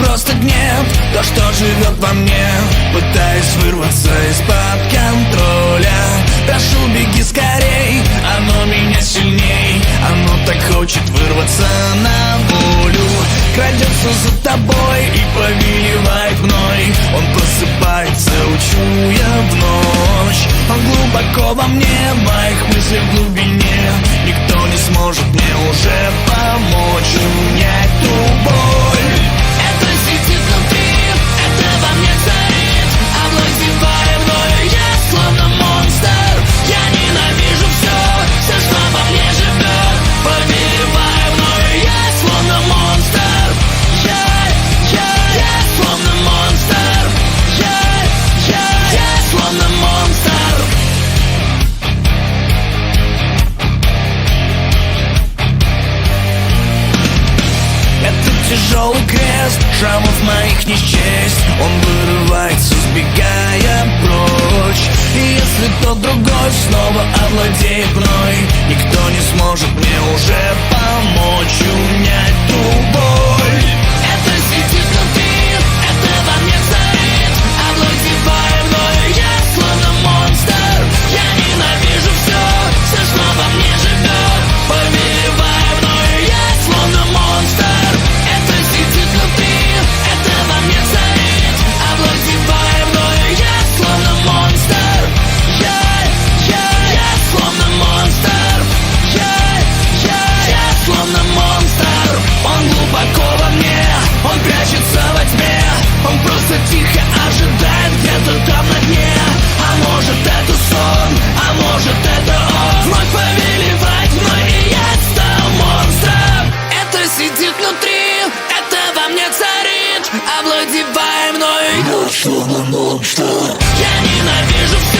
просто гнев, то, что живет во мне, пытаясь вырваться из-под контроля. Прошу, беги скорей, оно меня сильней, оно так хочет вырваться на волю. Крадется за тобой и повелевает мной. Он просыпается, учу я в ночь. Он глубоко во мне, в моих мыслях в глубине. Никто не сможет мне уже помочь унять ту боль. Это сидит внутри, это во мне царит, овладевая мною, я словно монстр. Я ненавижу все, что во мне живет, повелевая мною, я словно монстр. Я словно монстр. Я словно монстр. Это тяжелый крест, шрамов моих не счесть. Он вырывается, сбегая прочь. И если тот другой снова овладеет мной, никто не сможет мне уже помочь унять ту боль. Это сидит внутри, это во мне царит, овладевая мною, я словно монстр. Я ненавижу все, что во мне живет, повелевая мною, я словно монстр. Это сидит внутри, это во мне царит, овладевая мною, я словно монстр. Я словно монстр. Я словно монстр. Он глубоко во мне, он прячется во тьме, он просто тихо ожидает где-то там на дне. А может это сон, а может это он вновь повелевает мной, и я стал монстром. Это сидит внутри, это во мне царит, овладевая мною, я словно монстр. Я ненавижу все,